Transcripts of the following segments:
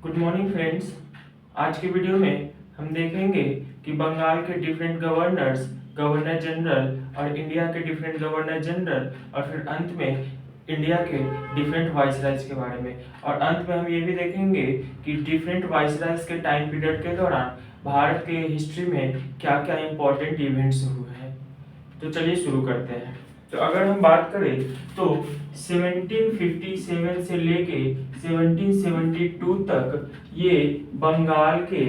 Good morning friends. आज के video में हम देखेंगे कि बंगाल के डिफरेंट गवर्नर्स, गवर्नर जनरल और इंडिया के डिफरेंट गवर्नर जनरल और फिर अंत में इंडिया के डिफरेंट वाइसरायज के बारे में। और अंत में हम ये भी देखेंगे कि डिफरेंट वाइसरायज के टाइम पीरियड के दौरान भारत के हिस्ट्री में क्या क्या इंपॉर्टेंट इवेंट्स हुए हैं। तो चलिए शुरू करते हैं। तो अगर हम बात करें तो 1757 से लेके 1772 तक ये बंगाल के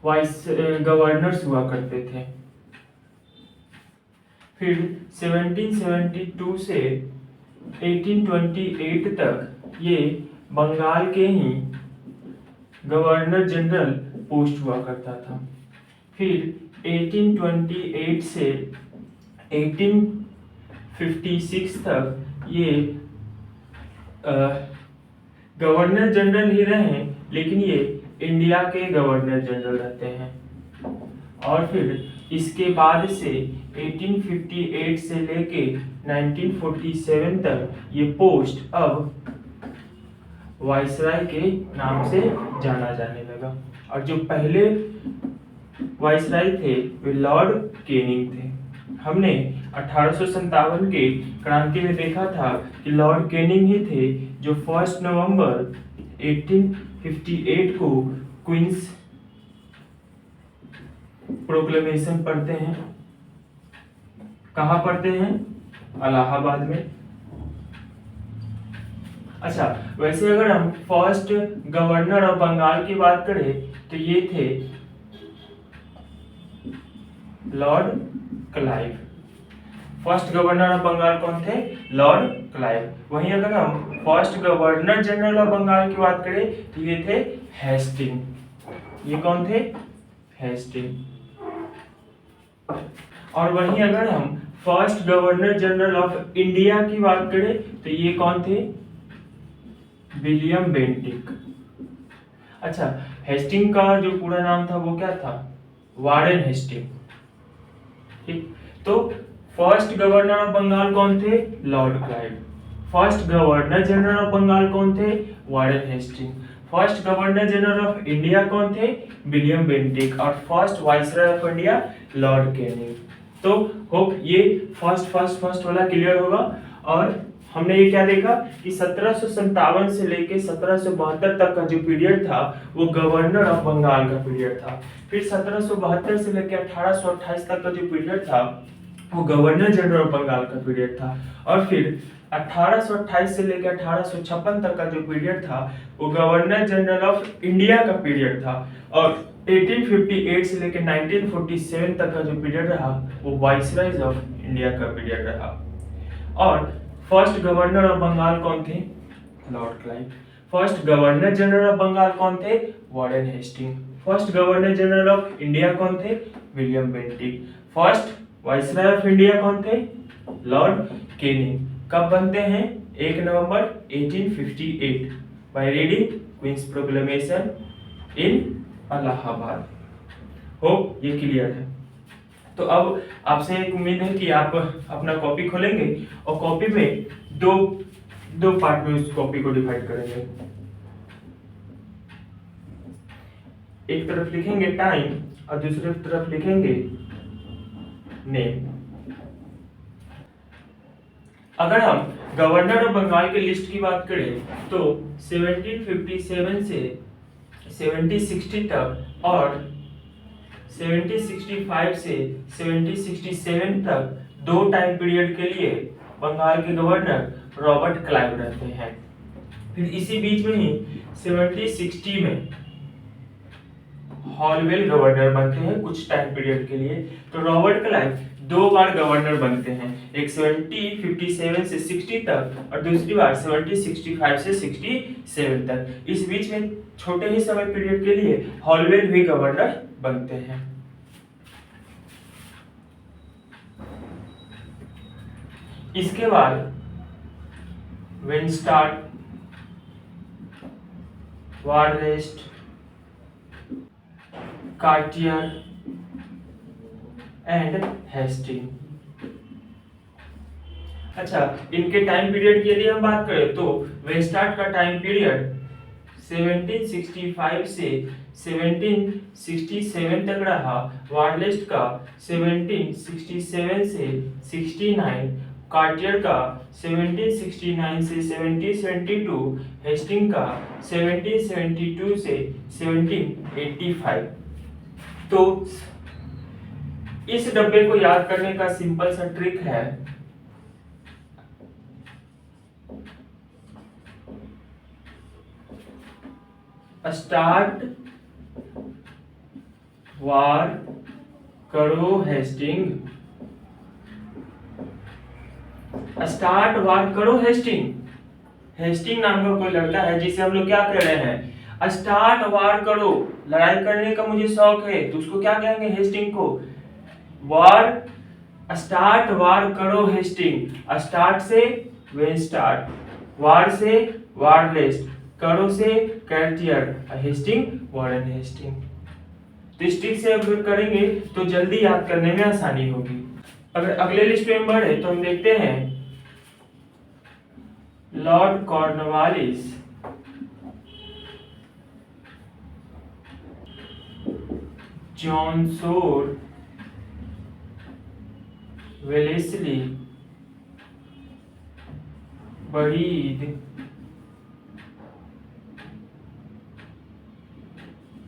वाइस गवर्नर्स हुआ करते थे। फिर 1772 से 1828 तक ये बंगाल के ही गवर्नर जनरल पोस्ट हुआ करता था। फिर 1828 से 1856 तक ये गवर्नर जनरल ही रहे, लेकिन ये इंडिया के गवर्नर जनरल रहते हैं। और फिर इसके बाद से 1858 से लेके 1947 तक ये पोस्ट अब वाइसराय के नाम से जाना जाने लगा। और जो पहले वाइसराय थे वे लॉर्ड केनिंग थे। हमने 1857 के क्रांति में देखा था कि लॉर्ड केनिंग ही थे जो 1 नवंबर 1858 को क्वींस प्रोक्लेमेशन पढ़ते हैं। कहाँ पढ़ते हैं? इलाहाबाद में। अच्छा, वैसे अगर हम फर्स्ट गवर्नर ऑफ बंगाल की बात करें तो ये थे Lord Clive. First governor of Bengal कौन थे? Lord Clive. वहीं अगर हम first governor general of Bengal की बात करें तो ये थे हेस्टिंग। ये कौन थे? हेस्टिंग। और वहीं अगर हम first governor general of India की बात करें तो ये कौन थे? William Bentinck. अच्छा, हेस्टिंग का जो पूरा नाम था वो क्या था? Warren Hasting. ठीक, तो फर्स्ट गवर्नर ऑफ बंगाल कौन थे? Lord Clive. First governor general of Bengal कौन थे? Warren Hasting. First governor general of India कौन थे? William Bentinck. और first viceroy of India Lord Canning. तो होप ये फर्स्ट वाला क्लियर होगा। और हमने ये क्या देखा कि 1757 से लेके 1772 तक का जो पीरियड था वो गवर्नर ऑफ बंगाल का पीरियड था। फिर 1772 से लेके 1828 तक का जो पीरियड था वो गवर्नर जनरल ऑफ बंगाल का पीरियड था। और फिर 1828 से लेकर 1856 तक का जो पीरियड था वो गवर्नर जनरल ऑफ इंडिया का पीरियड था। और 1858 से लेकर 1947 तक का जो पीरियड रहा वो वाइसराय ऑफ इंडिया का पीरियड रहा। और फर्स्ट गवर्नर ऑफ बंगाल कौन थे? Lord Clive. First governor general of Bengal कौन थे? Warren Hasting. First governor general of India कौन थे? William Bentinck. First viceroy of India कौन थे? Lord Canning. कब बनते हैं? 1 नवंबर 1858 by reading queen's proclamation in Allahabad. Hope ये क्लियर है। तो अब आपसे एक उम्मीद है कि आप अपना कॉपी खोलेंगे और कॉपी में दो पार्ट में उस कॉपी को डिवाइड करेंगे। एक तरफ लिखेंगे टाइम और दूसरी तरफ लिखेंगे नेम। अगर हम गवर्नर ऑफ बंगाल के लिस्ट की बात करें तो 1757 से 1760 तक और 1765 से 1767 तक दो टाइम पीरियड के लिए बंगाल के गवर्नर रॉबर्ट क्लाइव रहते हैं। फिर इसी बीच में ही 1760 में हॉलवेल गवर्नर बनते हैं कुछ टाइम पीरियड के लिए। तो रॉबर्ट क्लाइव 2 बार गवर्नर बनते हैं, एक 1757 से 60 तक और दूसरी बार 1765 से 67 तक। इस बीच में छोटे ही समय पीरियड के लिए हॉलवेल भी गवर्नर बनते हैं। इसके बाद विंस्टार्ट, वारनेस्ट, कार्टियर एंड हेस्टिंग। अच्छा, इनके टाइम पीरियड की यदि हम बात करें तो वेस्टार्ट का टाइम पीरियड 1765 से 1767 तक रहा। वारलेस्ट का 1767 से 69, कार्टियर का 1769 से 1772, हेस्टिंग का 1772 से 1785। तो इस डब्बे को याद करने का सिंपल सा ट्रिक है, स्टार्ट वार करो हेस्टिंग। स्टार्ट वार करो हेस्टिंग। हेस्टिंग नाम का कोई लड़का है जिसे हम लोग क्या कह रहे हैं, स्टार्ट वार करो। लड़ाई करने का मुझे शौक है, तो उसको क्या कहेंगे, हेस्टिंग को। वार, स्टार्ट वार करो हेस्टिंग। स्टार्ट से वेन स्टार्ट, वार से वारलेस्ट, करो से कार्टियर, हेस्टिंग वारेन हेस्टिंग। तो इस ट्रिक से अगर करेंगे तो जल्दी याद करने में आसानी होगी। अगर अगले लिस्ट में बढ़े तो हम देखते हैं लॉर्ड कॉर्नवालिस, जॉन सोर, वेलेस्ली, बरीद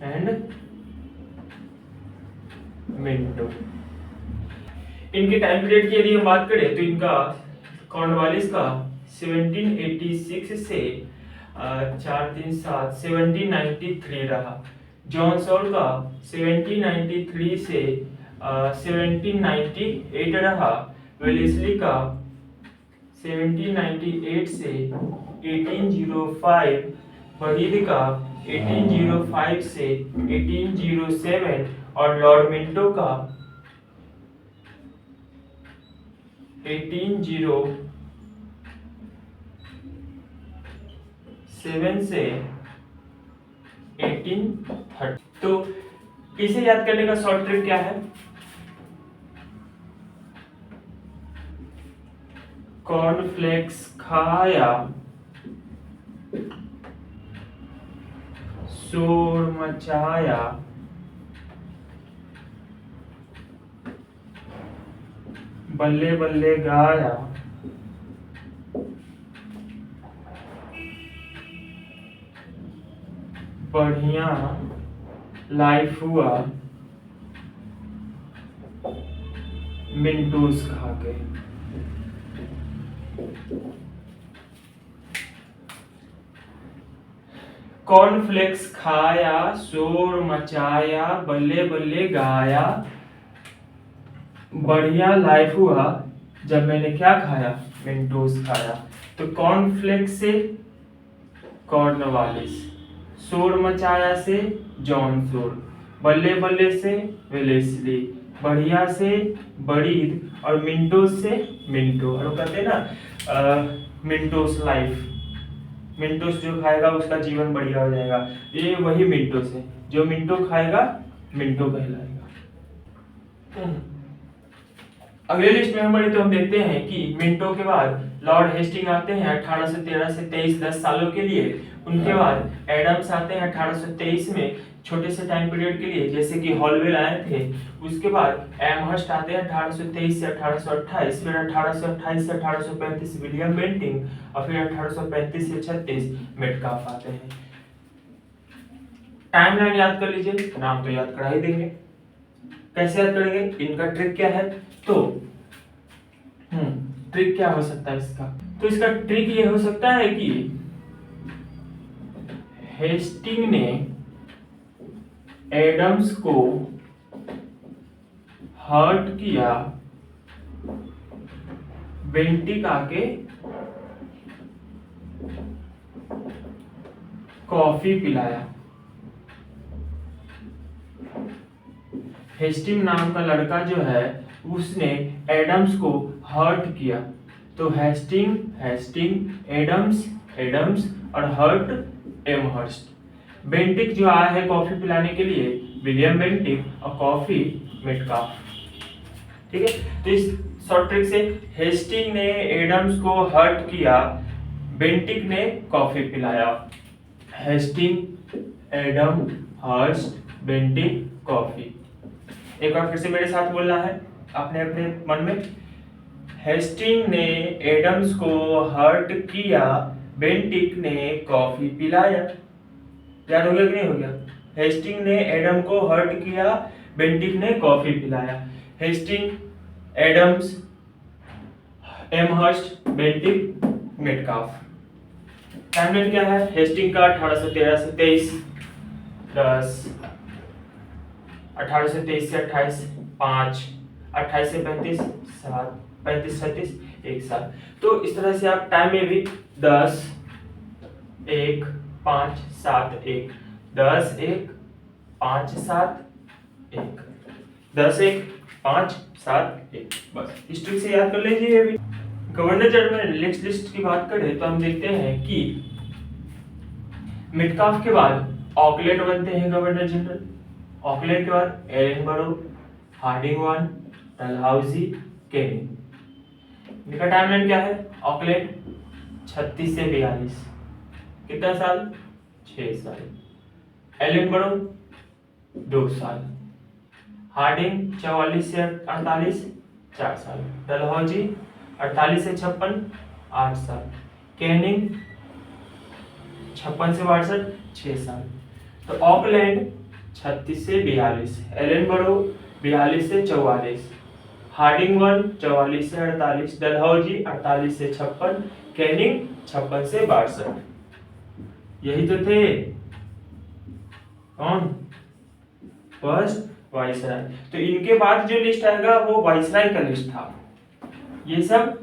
एंड मिंटो। इनके टाइम पीरियड की यदि हम बात करें तो इनका कॉर्नवालिस का 1786 से 437 1793 रहा। जॉन सॉल का 1793 से 1798 रहा। वेलेस्ली का 1798 से 1805, बरीद का 1805 से 1807 और लॉर्ड मिंटो का 1807 से 1830। तो इसे याद करने का शॉर्ट ट्रिक क्या है, कॉर्नफ्लेक्स खाया, शोर मचाया, बल्ले बल्ले गाया, बढ़िया लाइफ हुआ, मिंटोस खा के। कॉर्नफ्लेक्स खाया, शोर मचाया, बल्ले बल्ले गाया, बढ़िया लाइफ हुआ जब मैंने क्या खाया, मिंटोस खाया। तो कॉर्नफ्लेक्स से कॉर्नवालिस, शोर मचाया से जॉन सोर, बल्ले बल्ले से वेलेस्ली, बढ़िया से बरीद और मिंटोस से मिंटो। और कहते हैं ना मिंटोस लाइफ, मिंटोस जो खाएगा उसका जीवन बढ़िया हो जाएगा। ये वही मिंटोस है, जो मिंटो खाएगा मिंटो कहलाएगा। अगले लिस्ट में हम बढ़े तो हम देखते हैं कि मिंटो के बाद लॉर्ड हेस्टिंग आते हैं 1813 से 23, 10 सालों के लिए। उनके बाद एडम्स आते हैं 1823 में, छोटे से टाइम पीरियड के लिए, जैसे कि हॉलवेल आए थे। उसके बाद एमहर्स्ट आते हैं 1823 से 1828, फिर 1828 से 1835 विलियम बेंटिंग, और फिर 1835 से 36 मेटकाफ आते हैं। टाइमलाइन याद कर लीजिए, नाम तो याद करा ही देंगे। कैसे याद करेंगे, इनका ट्रिक क्या है, तो ट्रिक क्या हो सकता है इसका, तो इसका ट्रिक ये हो सकता है कि हेस्टिंग ने एडम्स को हर्ट किया, बेंटिक आके कॉफी पिलाया। हेस्टिंग नाम का लड़का जो है उसने एडम्स को हर्ट किया, तो हेस्टिंग हेस्टिंग, एडम्स एडम्स और हर्ट एमहर्स्ट। बेंटिक जो आया है कॉफी पिलाने के लिए, विलियम बेंटिक, और कॉफी मेटकाफ। ठीक है, तो इस शॉर्ट ट्रिक से हेस्टिंग ने एडम्स को हर्ट किया, बेंटिक ने कॉफी पिलाया। Hasting, Adam, Hurst, Bentinck, coffee. एक बार फिर से मेरे साथ बोलना है अपने अपने मन में। हेस्टिंग ने एडम्स को हर्ट किया, बेंटिक ने कॉफी पिलाया। याद हो गया कि नहीं हो गया? हेस्टिंग ने एडम को हर्ट किया, बेंटिक ने कॉफी पिलाया। Hasting, Adams, Amherst, Bentinck, Metcalfe. Timeline क्या है? हेस्टिंग का 1813 से 23, 10, 1823 से 28, 5, 28 से 35, 7, 35 37, 1 साल। तो इस तरह से आप टाइम में भी 10, 1, 5, 7, 1, 10, 1, 5, 7, 1, 10, 1, 5, 7, 1। बस इस ट्रिक से याद कर लीजिए। अभी गवर्नर जनरल नेक्स्ट लिस्ट की बात करें तो हम देखते हैं कि मिटकाफ के बाद ऑकलैंड बनते हैं गवर्नर जनरल। ऑकलैंड के बाद Edinburgh, Hardinge one, Dalhousie, Canning. इनका टाइमलाइन क्या है? ऑकलैंड 36 से 42, कितना साल? 6 साल। एडिनबरो 2 साल। हार्डिंग 44 से 48, 4 साल। डलहौजी 48 से 56, 8 साल। केनिंग 56 से 62, 6 साल। तो ऑकलैंड 36 से 42, एलेनबरो 42 से 44, हार्डिंग वन 44 से 48, डलहौजी 48 से 56, कैनिंग 56 से 62। यही तो थे कौन? First viceroy. तो इनके बाद जो लिस्ट आएगा वो वाइसराय का लिस्ट था। ये सब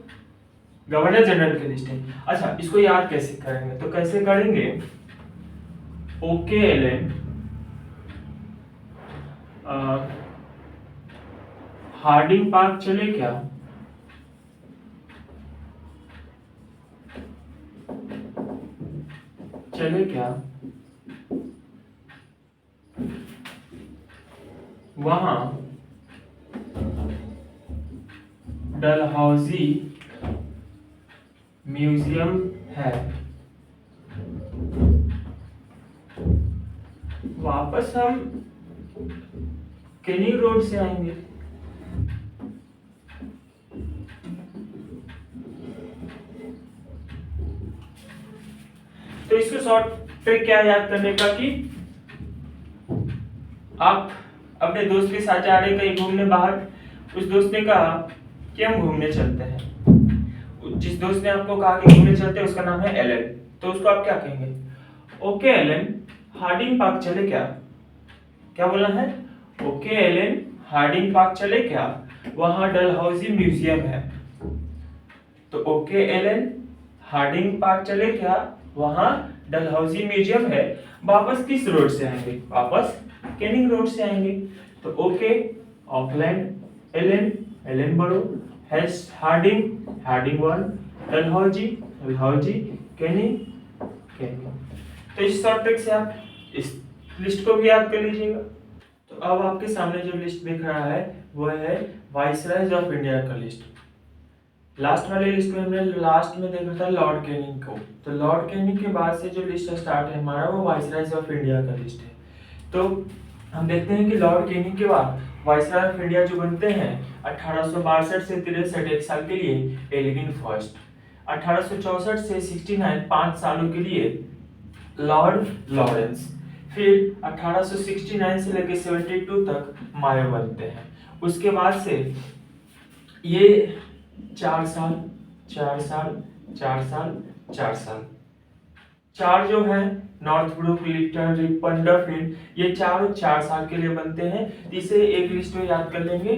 गवर्नर जनरल की लिस्ट है। अच्छा, इसको याद कैसे करेंगे? तो कैसे करेंगे? ओके एलन, हार्डिंग पार्क चले क्या? चले क्या? वहां डलहौजी म्यूजियम है। वापस हम केनिंग रोड से आएंगे। तो इसको शॉर्ट ट्रिक क्या याद करने का कि आप अपने दोस्त के साथ जा रहे कहीं घूमने बाहर, उस दोस्त ने कहा कि हम घूमने चलते हैं। जिस दोस्त ने आपको कहा कि घूमने चलते हैं उसका नाम है एलन। तो उसको आप क्या कहेंगे? ओके एलन, हार्डिंग पार्क चले क्या? क्या बोलना है? ओके एलन, हार्डिंग पार्क चले क्या? वहां डलहौजी म्यूजियम है। तो ओके एलन, हार्डिंग पार्क चले क्या? वहां डलहौजी म्यूजियम है। वापस किस रोड से आएंगे? वापस केनिंग रोड से आएंगे। तो okay, Auckland, Ellen, Ellenborough, Hardinge, Hardinge one, Dalhousie, Dalhousie, Canning, Canning. तो इस शॉर्ट ट्रिक से आप इस लिस्ट को भी याद कर लीजिएगा। तो अब आपके सामने जो लिस्ट दिख रहा है वो है वाइसरायज ऑफ इंडिया का लिस्ट। लास्ट वाले लिस्ट में हमने लास्ट में देखा था लॉर्ड कैनिंग को। तो लॉर्ड कैनिंग के बाद से जो लिस्ट स्टार्ट है हमारा वो वाइसरायज ऑफ इंडिया का लिस्ट है। तो हम देखते हैं कि लॉर्ड कैनिंग के बाद वाइसराय ऑफ इंडिया जो बनते हैं 1862 से 63, 1 साल के लिए एल्गिन फर्स्ट। 1864 से 69, 5 सालों के लिए लॉर्ड लॉरेंस। फिर 1869 से लेकर 72 तक मायो बनते हैं। उसके बाद से ये 4 साल, 4 साल, 4 साल, 4 साल, 4 जो है Northbrook, Lytton, Ripon, Dufferin, ये चारों 4 साल के लिए बनते हैं। इसे एक लिस्ट में याद कर लेंगे।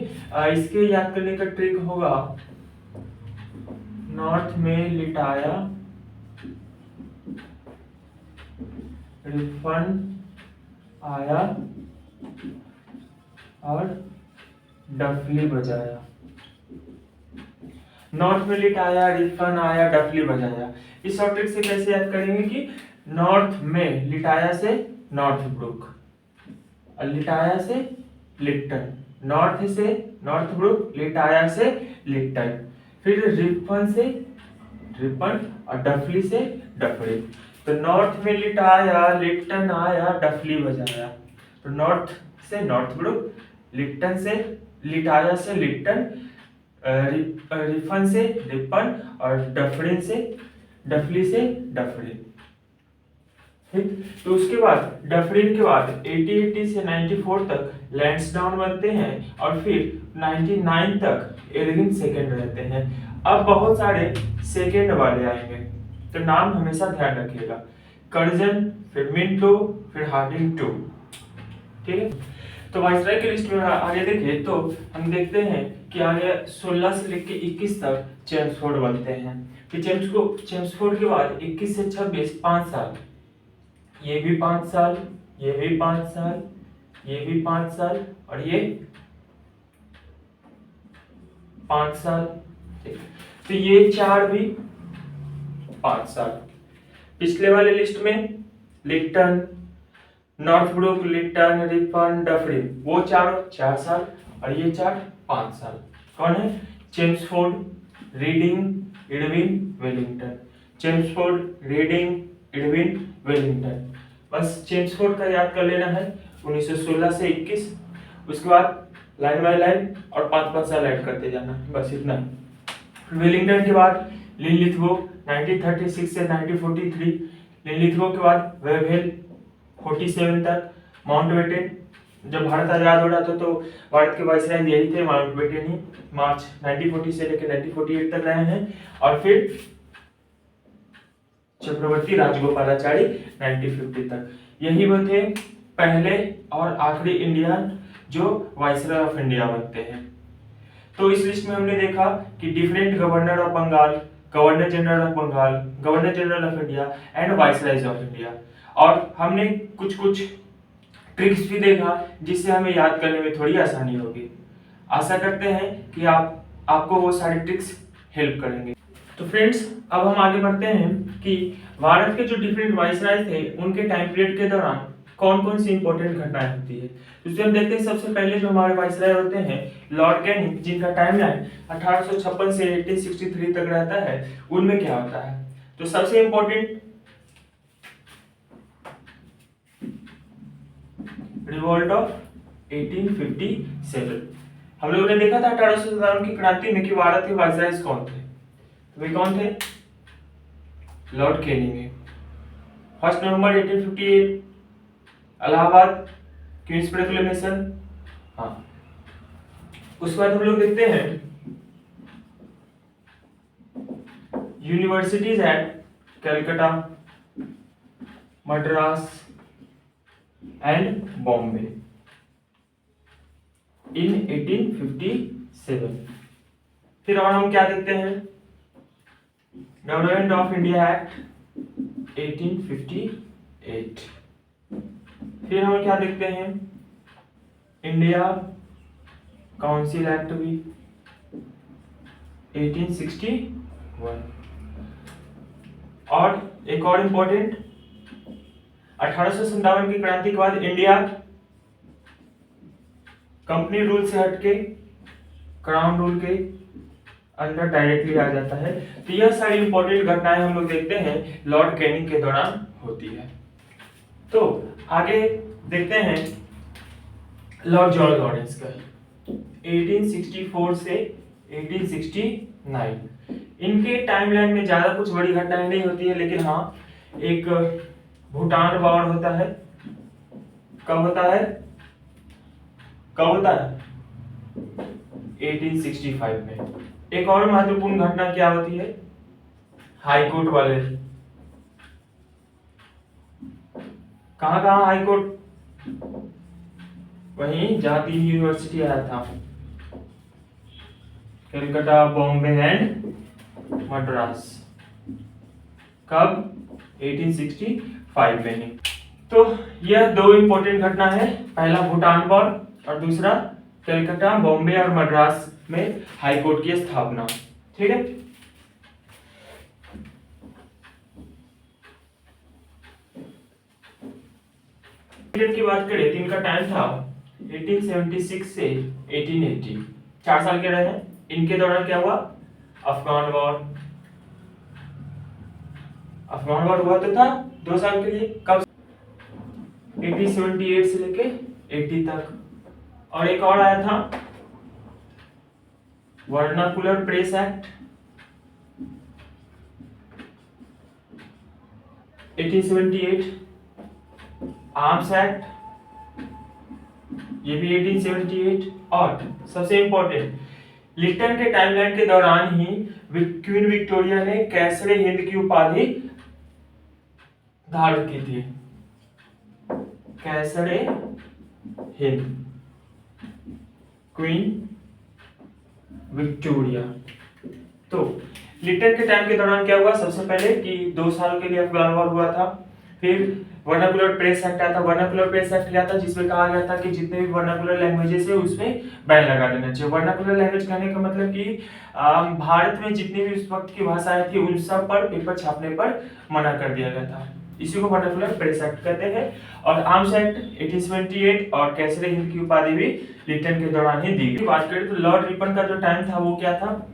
इसके याद करने का ट्रिक होगा नॉर्थ में लिटाया, रिपन आया और डफली बजाया। नॉर्थ में लिटाया, रिफन आया, डफली बजाया। इस शॉर्ट ट्रिक से कैसे याद करेंगे कि नॉर्थ में लिटाया से नॉर्थ ब्रुक, लिटाया से लिटन, नॉर्थ से नॉर्थ ब्रुक, लिटाया से लिटन, फिर रिपन से रिपन और डफली से डफरी। तो नॉर्थ में लिटाया, लिप्टन आया, डफली बजाया। तो नॉर्थ से नॉर्थ ग्रुप, लिप्टन से लिटाया से लिप्टन, रिफन से रिपन और डफरिन से डफली से डफरिन। ठीक, तो उसके बाद डफरिन के बाद 80 से 94 तक लैंसडाउन बनते हैं और फिर 99 तक एल्गिन सेकंड रहते हैं। अब बहुत सारे सेकंड वाले आएंगे, तो नाम हमेशा ध्यान रखिएगा। कर्जन, फिर मिंटो, फिर हार्डिंग टू। ठीक है, तो वाइसराय की लिस्ट में आगे देखें तो हम देखते हैं कि आगे 16 से लेकर 21 तक चेम्सफोर्ड बनते हैं। फिर चेम्सफोर्ड के बाद 21 से 26 5 साल, ये भी 5 साल, ये भी 5 साल, ये भी 5 साल और ये 5 साल। ठीक, तो ये 4 भी 5 साल। पिछले वाले लिस्ट में Lipton, Northbrook, Lipton, Ripon, Dufferin, वो 4 साल और ये 4 5 साल। कौन है? Chelmsford, Reading, Irwin, Wellington. Chelmsford, Reading, Irwin, Wellington. बस चेम्सफोर्ड का याद कर लेना है 1916 से 21। उसके बाद लाइन बाय लाइन और 5-5 साल ऐड करते जाना, बस इतना ही। वेलिंगटन के बाद लिनलिथगो 1936 से 1943। लिनलिथगो के बाद वेवहेल 47 तक। माउंटबेटन, जब भारत आजाद हो रहा था तो भारत के वाइसराय यही थे, माउंटबेटन ही। मार्च 1940 से लेकर 1948 तक रहे हैं। और फिर चक्रवर्ती राजगोपालाचारी 1950 तक। यही वो थे पहले और आखिरी इंडियन जो वाइसराय ऑफ इंडिया बनते हैं। तो इस लिस्ट में हमने देखा कि different governor of Bengal, governor general of Bengal, governor general of India and viceroys of India. और हमने कुछ कुछ ट्रिक्स भी देखा जिससे हमें याद करने में थोड़ी आसानी होगी। आशा करते हैं कि आपको वो सारे ट्रिक्स हेल्प करेंगे। तो फ्रेंड्स, अब हम आगे बढ़ते हैं कि भारत के जो डिफरेंट वाइसराय थे उनके टाइम पीरियड के दौरान कौन कौन सी इंपॉर्टेंट घटनाएं होती है। तो हम देखते हैं सबसे पहले जो हमारे वाइसराय होते हैं लॉर्ड कैनिंग, जिनका टाइमलाइन 1856 से 1863 तक रहता है। उनमें क्या होता है? तो सबसे इंपॉर्टेंट रिवॉल्ट ऑफ 1857। हम लोगों ने देखा था 1857 की क्रांति में कि भारत के वाइसराय कौन थे। वे कौन थे? Lord Canning. 1 नवंबर 1858 इलाहाबाद क्वींस प्रोक्लेमेशन। हाँ, उसके बाद हम लोग देखते हैं universities at Calcutta, Madras and Bombay in 1857। फिर और हम क्या देखते हैं? Development of India act 1858। फिर हम क्या देखते हैं? इंडिया काउंसिल एक्ट भी 1861। और एक और इंपॉर्टेंट 1857 की क्रांति के बाद इंडिया कंपनी रूल से हटके क्राउन रूल के अंदर डायरेक्टली आ जाता है। तो यह सारी इंपॉर्टेंट घटनाएं हम लोग देखते हैं लॉर्ड कैनिंग के दौरान होती है। तो आगे देखते हैं लॉर्ड जॉर्ज लॉरेंस का 1864 से 1869। इनके टाइमलाइन में ज्यादा कुछ बड़ी घटनाएं नहीं होती है, लेकिन हाँ, एक भूटान वॉर होता है। कब होता है? 1865 में। एक और महत्वपूर्ण घटना क्या होती है? हाई कोर्ट वाले। कहाँ हाई कोर्ट? वहीं जहां 3 यूनिवर्सिटी आया था, कलकत्ता, बॉम्बे एंड मद्रास। कब? 1865 में ही। तो यह 2 इंपॉर्टेंट घटना है, पहला भूटान वॉर और दूसरा कलकत्ता, बॉम्बे और मद्रास में हाई कोर्ट की स्थापना। ठीक है, पीरियड की बात करें तो इनका टाइम था 1876 से 1880। 4 साल के रहे हैं। इनके दौरान क्या हुआ? अफगान वॉर, अफगान वॉर हुआ तो था 2 साल के लिए, कब 1878 से लेके 80 तक। और एक और आया था vernacular press act 1878, arms act ये भी 1878, और सबसे इंपॉर्टेंट लिटन के टाइमलाइन के दौरान ही क्वीन विक्टोरिया ने कैसरे हिंद की उपाधि धारण की थी। कैसरे हिंद, क्वीन विक्टोरिया। तो लिटन के टाइम के दौरान क्या हुआ, सबसे पहले कि 2 साल के लिए अफगान वॉर हुआ था। फिर वर्नाकुलर प्रेस एक्ट आया था। वर्नाकुलर प्रेस एक्ट क्या था, जिसमें कहा गया था कि जितने भी वर्नाकुलर लैंग्वेजेस है उसमें बैन लगा देना चाहिए। वर्नाकुलर लैंग्वेज कहने का मतलब कि भारत में जितनी भी उस वक्त की भाषाएं थी उन सब पर पेपर छापने पर मना कर दिया गया था। इसी को वर्नाकुलर प्रेस एक्ट कहते हैं। और आर्म्स एक्ट 1878 और कैसरे हिंद की उपाधि भी लिटन के दौरान ही दी गई। बात करें तो लॉर्ड रिपन का जो टाइम था वो क्या था,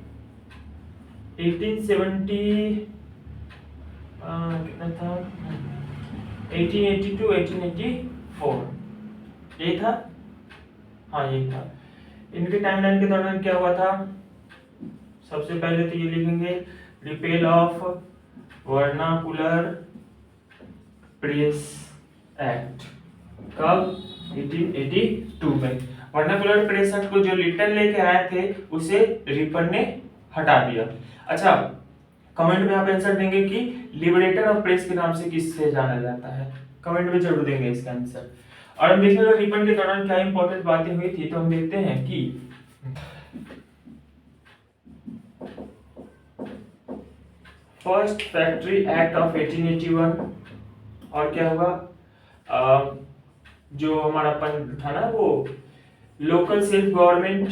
1870 कितना था, 1880 to 1884 ये था, हाँ ये था। इनके टाइमलाइन के दौरान क्या हुआ था, सबसे पहले तो ये लिखेंगे repel of vernacular press act, कब 1882 में। वर्नाकुलर प्रेस एक्ट को जो लिटन लेके आए थे उसे रिपन ने हटा दिया। अच्छा, कमेंट में आप आंसर देंगे कि लिबरेटर ऑफ प्रेस के नाम से किससे जाना जाता है, कमेंट में जरूर देंगे इसका आंसर। और हम देखेंगे रिपन के दौरान क्या इंपॉर्टेंट बातें हुई थी, तो हम देखते हैं कि फर्स्ट फैक्ट्री एक्ट ऑफ 1881, और क्या हुआ जो हमारा अपन था ना वो local self government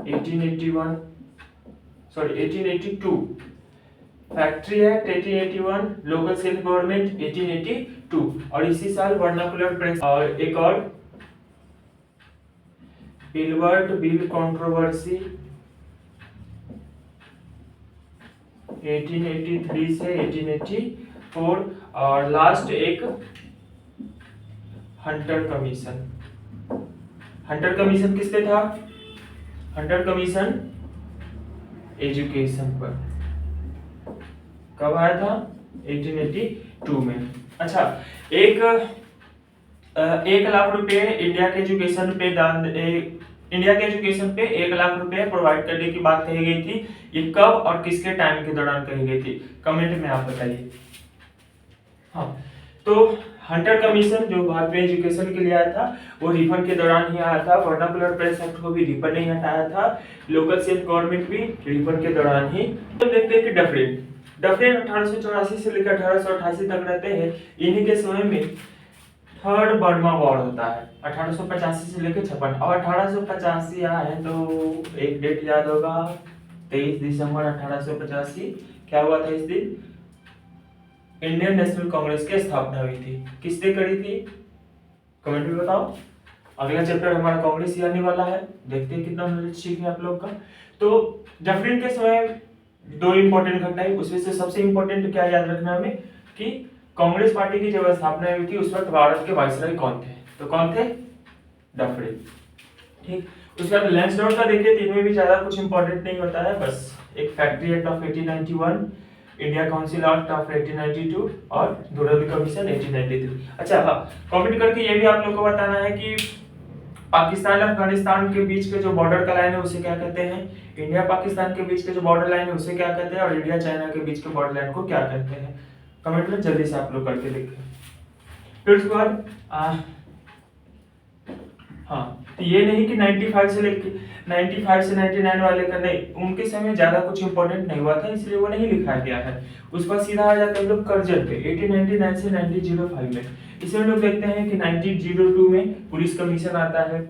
1881 sorry 1882, factory act 1881, local self government 1882, और इसी साल वर्नाकुलर प्रेस। और एक और पिलवर्ट बिल कंट्रोवर्सी 1883 से 1884, और लास्ट एक हंटर कमीशन। हंटर कमीशन किस पे था, हंटर कमीशन एजुकेशन पर, कब आया था 1882 में। अच्छा, 1 लाख रुपए इंडिया के एजुकेशन पे इंडिया के एजुकेशन पे 1 लाख रुपए प्रोवाइड करने की बात कही गई थी। ये कब और किसके टाइम के दौरान कही गई थी, कमेंट में आप बताइए। हाँ, तो हंटर कमीशन जो भारत में एजुकेशन के लिए आया था वो रिपन के दौरान ही आया था। वर्नाकुलर प्रेस एक्ट को भी रिपन ने ही हटाया था, लोकल सेल्फ गवर्नमेंट भी रिपन के दौरान ही। तो देखते हैं कि डफरिन 1884 से लेकर 1888 तक रहते हैं। इन्हीं के समय में थर्ड बर्मा वॉर होता है 1885 से लेकर 56, और 1885 आया है तो एक डेट याद होगा, 23 दिसंबर 1885। क्या हुआ था इस दिन, इंडियन नेशनल कांग्रेस की स्थापना हुई थी। किसने करी थी, कमेंट में बताओ। अगला चैप्टर हमारा कांग्रेस ही आने वाला है, देखते हैं कितना नॉलेज ठीक है आप लोग का। तो डफरिन के समय 2 इंपॉर्टेंट घटनाएं, उसमें से सबसे इंपॉर्टेंट क्या याद रखना हमें कि कांग्रेस पार्टी की जब स्थापना हुई थी उस वक्त भारत के वायसराय कौन थे, तो कौन थे, डफरिन। ठीक, उसके बाद लैंसडाउन का देखिए, इनमें भी ज्यादा कुछ इंपॉर्टेंट नहीं होता है, बस एक factory act of 1891, India council act of 1892 और धुरंधर कमीशन 1893। अच्छा हाँ, कमेंट करके ये भी आप लोग को बताना है कि पाकिस्तान अफगानिस्तान के बीच के जो बॉर्डर का लाइन है उसे क्या कहते हैं, इंडिया पाकिस्तान के बीच के जो बॉर्डर लाइन है उसे क्या कहते हैं, और इंडिया चाइना के बीच के बॉर्डर लाइन को क्या कहते हैं, कमेंट में जल्दी से आप लोग करके देखें। फिर उसके बाद हाँ, तो ये नहीं कि 95 से 99 वाले का नहीं, उनके समय ज्यादा कुछ इंपॉर्टेंट नहीं हुआ था इसलिए वो नहीं लिखा गया है। उसके बाद सीधा आ जाते हैं लोग करजन पे 1899 से 1905 में। इसमें लोग देखते हैं कि 1902 में पुलिस कमीशन आता है,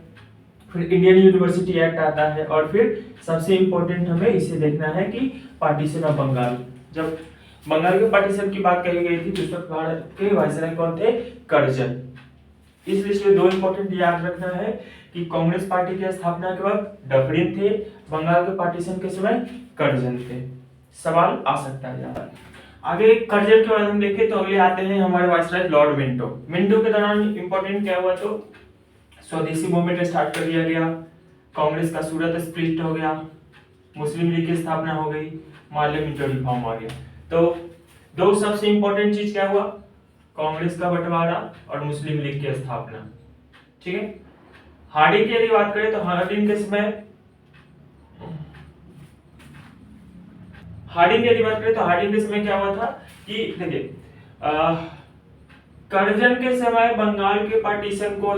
फिर इंडियन यूनिवर्सिटी एक्ट आता है, और फिर सबसे इंपॉर्टेंट हमें इसे देखना है कि पार्टीशन ऑफ बंगाल। जब बंगाल के पार्टीशन की बात कही गई थी तो उस वक्त भारत के वायसराय कौन थे, करजन। इस लिस्ट में 2 इंपॉर्टेंट याद रखना है कि कांग्रेस पार्टी की स्थापना के वक्त डफरिन थे, बंगाल के पार्टीशन के समय करजन थे। सवाल आ सकता है यहाँ। आगे कर्जन के बाद हम देखें तो अगले आते हैं हमारे वाइसराय लॉर्ड मिंटो। मिंटो के दौरान इंपॉर्टेंट क्या हुआ, तो स्वदेशी मूवमेंट स्टार्ट कर दिया गया, कांग्रेस का सूरत स्प्लिट हो गया, मुस्लिम लीग की स्थापना हो गई, मार्ले मिंटो रिफॉर्म आ गया। तो दो सबसे इंपॉर्टेंट चीज क्या हुआ, कांग्रेस का बंटवारा और मुस्लिम लीग की स्थापना। ठीक है, हार्डिंग की यदि बात करें तो हार्डिंग के समय क्या हुआ था कि देखिए कर्जन के समय बंगाल के पार्टीशन को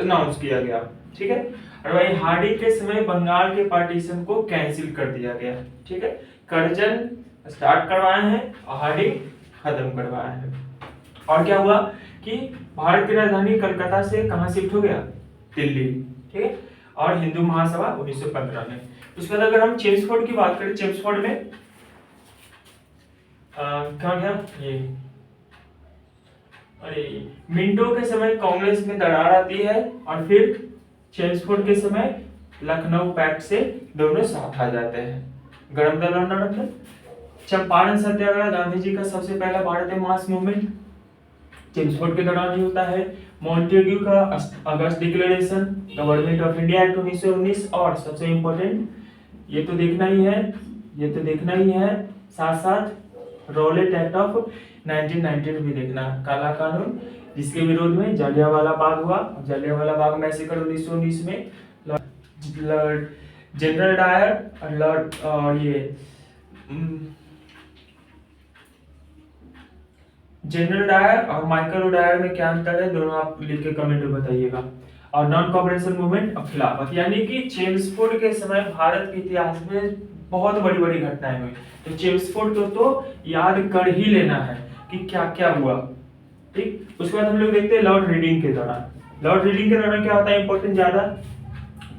अनाउंस किया गया, ठीक है, और वही हार्डिंग के समय बंगाल के पार्टीशन को कैंसिल कर दिया गया। ठीक है, कर्जन स्टार्ट करवाए हैं और हार्डिंग खत्म करवाया है। और क्या हुआ कि भारत की राजधानी कलकत्ता से कहां शिफ्ट हो गया, दिल्ली। ठीक है, और हिंदू महासभा 1915 में। उसके बाद अगर हम चेम्सफोर्ड की बात करें, चेम्सफोर्ड में क्या गया ये, अरे मिंटो के समय कांग्रेस में दरार आती है और फिर चेम्सफोर्ड के समय लखनऊ पैक्ट से दोनों साथ आ जाते हैं। गरम दल आंदोलन, चंपारण सत्याग्रह गांधी जी का सबसे पहला भारतीय मास मूवमेंट चेम्सफोर्ड के दौरान ही होता है। मॉन्टेग्यू का अगस्त declaration, government of India act 1919, और सबसे इंपॉर्टेंट ये तो देखना ही है, साथ साथ रॉलेट एक्ट ऑफ 1919 भी देखना, काला कानून, जिसके विरोध में जलियांवाला बाग हुआ। जलियांवाला बाग मैसेकर 1919 में जनरल डायर और जनरल डायर और माइकल डायर में क्या अंतर है, दोनों आप लिख के कमेंट में बताइएगा। और नॉन कॉपरेशन मूवमेंट और खिलाफत, यानी कि चेम्सफोर्ड के समय भारत के इतिहास में बहुत बड़ी बड़ी घटनाएं हुई, तो चेम्सफोर्ड को तो याद कर ही लेना है कि क्या क्या हुआ। ठीक, उसके बाद हम लोग देखते हैं लॉर्ड रीडिंग के दौरान। लॉर्ड रीडिंग के दौरान क्या होता है, इंपॉर्टेंट ज्यादा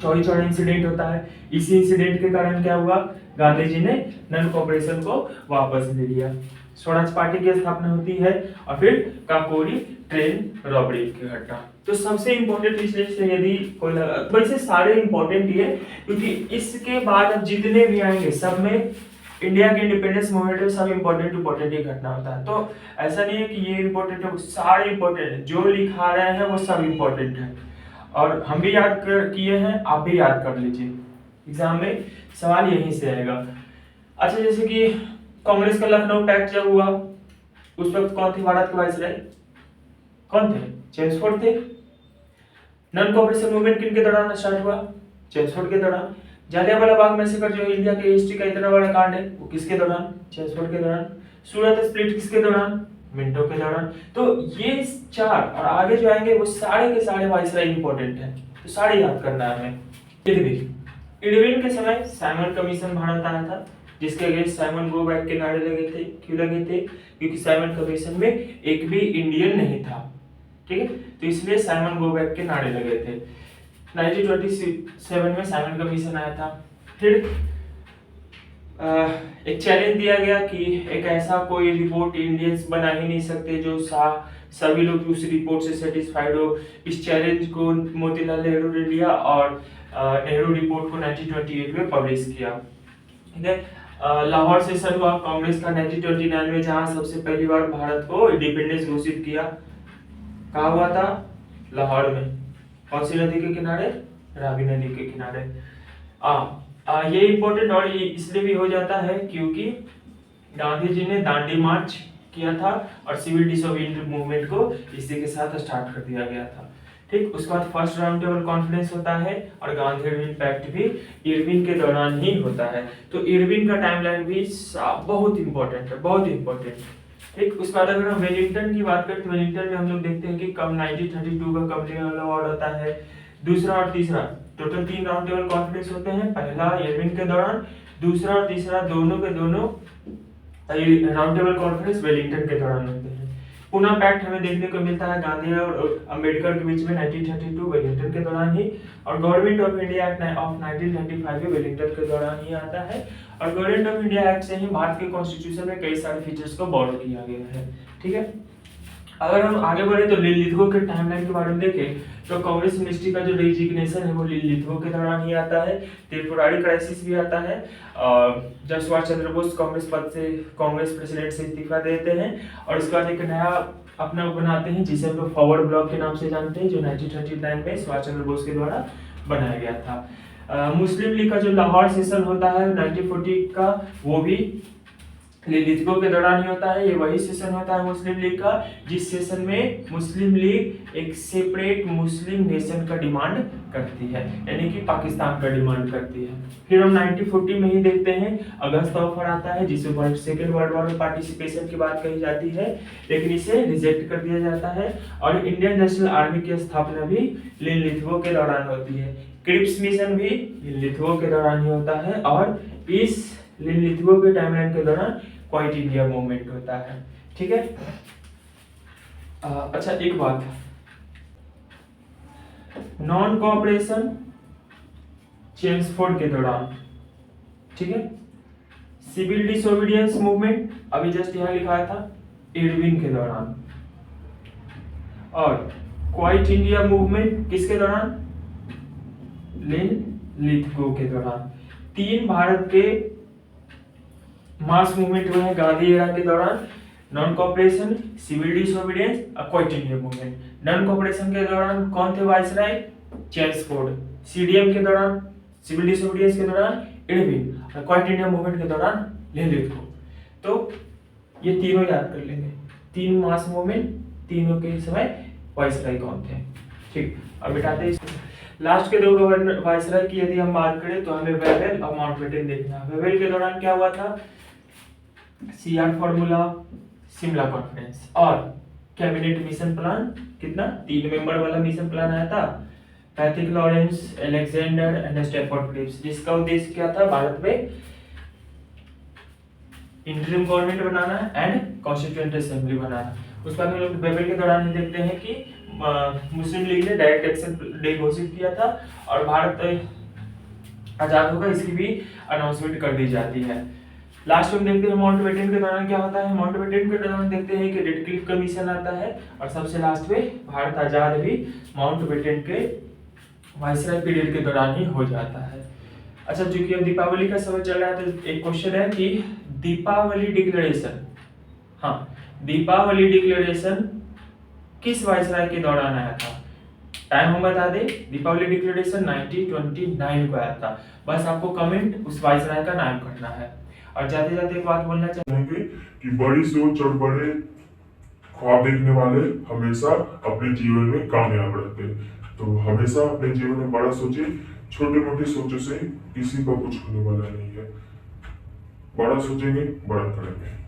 चौड़ी चौड़ा इंसिडेंट होता है। इसी इंसिडेंट के कारण क्या हुआ, गांधी जी ने नॉन कॉपरेशन को वापस ले लिया, स्वराज पार्टी की स्थापना होती है, और फिर काकोरी ट्रेन रॉबरी की घटना। तो सबसे इंपॉर्टेंट इसलिए यदि कोई वैसे सारे इंपॉर्टेंट ही है, क्योंकि इसके बाद अब जितने भी आएंगे सब में इंडिया के इंडिपेंडेंस मूवमेंट में सब इंपॉर्टेंट ही घटना होता है। तो ऐसा नहीं है कि ये इंपॉर्टेंट है, सारे इंपॉर्टेंट है, जो लिखा रहे हैं वो सब इंपॉर्टेंट है, और हम भी याद किए हैं, आप भी याद कर लीजिए, एग्जाम में सवाल यहीं से आएगा। अच्छा, जैसे कि कांग्रेस का लखनऊ पैक्ट जब हुआ, उस वक्त कौन थे भारत के वाइसराय, कौन थे, चेम्सफोर्ड थे। नॉन कॉपरेशन मूवमेंट किनके दौरान स्टार्ट हुआ, चेम्सफोर्ड के दौरान। जलियांवाला बाग मैसेकर जो इंडिया के हिस्ट्री का इतना बड़ा कांड है, वो किसके दौरान, चेम्सफोर्ड के दौरान। सूरत स्प्लिट किसके दौरान, मिंटो के दौरान। तो ये चार और आगे जो आएंगे वो सारे के सारे वाइसराय इंपॉर्टेंट है, तो सारे याद करना है हमें। ये देखिए, इरविन के समय साइमन कमीशन भारत आया था, जिसके अगेंस्ट साइमन गो बैक के नारे लगे थे। क्यों लगे थे, क्योंकि साइमन कमीशन में एक भी इंडियन नहीं था। ठीक है, तो इसलिए साइमन गो बैक के नारे लगे थे। 1927 में साइमन कमीशन आया था। फिर एक चैलेंज दिया गया कि एक ऐसा कोई रिपोर्ट इंडियंस बना ही नहीं सकते जो सभी लोग उस रिपोर्ट से सेटिस्फाइड हो। इस चैलेंज को मोतीलाल नेहरू ने लिया और नेहरू रिपोर्ट को 1928 में पब्लिश किया। ठीक है, लाहौर सेशन हुआ कांग्रेस का 1929 में, जहां सबसे पहली बार भारत को इंडिपेंडेंस घोषित किया। कहाँ हुआ था, लाहौर में। कौन सी नदी के किनारे, रावी नदी के किनारे। ये इंपॉर्टेंट और ये इसलिए भी हो जाता है क्योंकि गांधी जी ने दांडी मार्च किया था और सिविल डिसोबीडिएंस मूवमेंट को इसी के साथ स्टार्ट कर दिया गया था। ठीक, उसके बाद फर्स्ट राउंड टेबल कॉन्फ्रेंस होता है और गांधी इरविन पैक्ट भी इरविन के दौरान ही होता है। तो इरविन का टाइमलाइन भी बहुत इंपॉर्टेंट है, बहुत इंपॉर्टेंट। ठीक, उसके बाद अगर हम वेलिंगटन की बात करें तो वेलिंगटन में हम लोग देखते हैं कि कब 1932 का कब अवार्ड होता है, दूसरा और तीसरा, टोटल 3 राउंड टेबल कॉन्फ्रेंस होते हैं। पहला इरविन के दौरान, दूसरा और तीसरा दोनों के दोनों राउंड टेबल कॉन्फ्रेंस वेलिंगटन के दौरान होते हैं। पुणे पैक्ट हमें देखने को मिलता है गांधी और अंबेडकर के बीच में 1932 वेलिंगटन के दौरान ही, और government of India act of 1935 भी वेलिंगटन के दौरान ही आता है। और गवर्नमेंट ऑफ इंडिया एक्ट से ही भारत के कॉन्स्टिट्यूशन में कई सारे फीचर्स को बॉर्डर किया गया है। ठीक है, अगर हम आगे बढ़े तो लिनलिथगो के टाइमलाइन के बारे में देखें तो कांग्रेस मिनिस्ट्री का जो रेजिग्नेशन है वो लिनलिथगो के दौरान ही आता है। त्रिपुरारी क्राइसिस भी आता है जब सुभाष चंद्र बोस कांग्रेस प्रेसिडेंट से इस्तीफा देते हैं और उसके बाद एक नया अपना बनाते हैं जिसे हम लोग फॉरवर्ड ब्लॉक के नाम से जानते हैं, जो 1939 में सुभाष चंद्र बोस के द्वारा बनाया गया था। मुस्लिम लीग का जो लाहौर सेशन होता है 1940 का, वो भी लिनलिथगो के दौरान ही होता है। ये वही सेशन होता है मुस्लिम लीग का जिस सेशन में मुस्लिम लीग एक सेपरेट मुस्लिम नेशन का डिमांड करती है, यानी कि पाकिस्तान का डिमांड करती है। फिर हम 1940 में ही देखते हैं अगस्त ऑफर आता है जिसमें सेकेंड वर्ल्ड वॉर में पार्टिसिपेशन की बात कही जाती है, लेकिन इसे रिजेक्ट कर दिया जाता है। और इंडियन नेशनल आर्मी की स्थापना भी लिनलिथगो के दौरान होती है। क्रिप्स मिशन भी लिनलिथगो के दौरान ही होता है और इस लिनलिथगो के टाइमलाइन के दौरान क्वाइट इंडिया मूवमेंट होता है। ठीक है। अच्छा एक बात, नॉन कोऑपरेशन चेम्सफोर्ड के दौरान, ठीक है, सिविल डिसोबीडियंस मूवमेंट अभी जस्ट यहां लिखा था इरविन के दौरान, और क्वाइट इंडिया मूवमेंट किसके दौरान, लिनलिथगो के दौरान। तीन भारत के मास मूवमेंट हुए हैं गांधी एरा के दौरान, नॉन कोऑपरेशन, सिविल डिसोबीडियंस और quite India movement. Non cooperation के दौरान कौन थे वाइसराय, चेम्सफोर्ड। सीडीएम के दौरान, सिविल डिसोबीडियंस के दौरान इरविन, और क्वाइट इंडिया मूवमेंट के दौरान लिनलिथगो। तो ये तीनों याद कर लेंगे, तीन मास मूवमेंट, तीनों के समय वाइसराय कौन थे। ठीक, अब बिठाते हैं इसको। लास्ट के दो गवर्नर वाइसराय की यदि हम बात करें तो हमें वेवेल और माउंटबेटन देखना है। वेवेल के दौरान क्या हुआ था, सीआर फॉर्मूला, शिमला कॉन्फ्रेंस और कैबिनेट मिशन प्लान, कितना 3 मेंबर वाला मिशन प्लान आया था, Pethick Lawrence, Alexander and Stafford Cripps, जिसका उद्देश्य क्या था, भारत में इंटरिम गवर्नमेंट बनाना एंड कॉन्स्टिट्यूएंट असेंबली बनाना। उसके बाद हम लोग वेवेल के दौरान ही देखते हैं कि मुस्लिम लीग ने डायरेक्ट एक्शन डे घोषित किया था और भारत आजाद होगा इसकी भी अनाउंसमेंट कर दी जाती है। लास्ट में देखते हैं माउंटबेटन के दौरान क्या होता है। माउंटबेटन के दौरान देखते हैं कि रेडक्लिफ कमीशन आता है और सबसे लास्ट में भारत आजाद भी माउंटबेटन के वाइसराय पीरियड के दौरान ही हो जाता है। अच्छा, चूंकि अब दीपावली का समय चल रहा है तो एक क्वेश्चन है कि दीपावली डिक्लेरेशन, हाँ, दीपावली डिक्लेरेशन किस वाइसराय के दौरान आया था। टाइम हम बता दें, दीपावली डिक्लेरेशन 1929 को आया था। बस आपको कमेंट उस वाइसराय का नाम करना है। और जाते जाते एक बात बोलना चाहेंगे कि बड़ी सोच और बड़े ख्वाब देखने वाले हमेशा अपने जीवन में कामयाब रहते हैं। तो हमेशा अपने जीवन में बड़ा सोचे, छोटे मोटे सोचों से किसी का कुछ होने वाला नहीं है। बड़ा सोचेंगे, बड़ा करेंगे।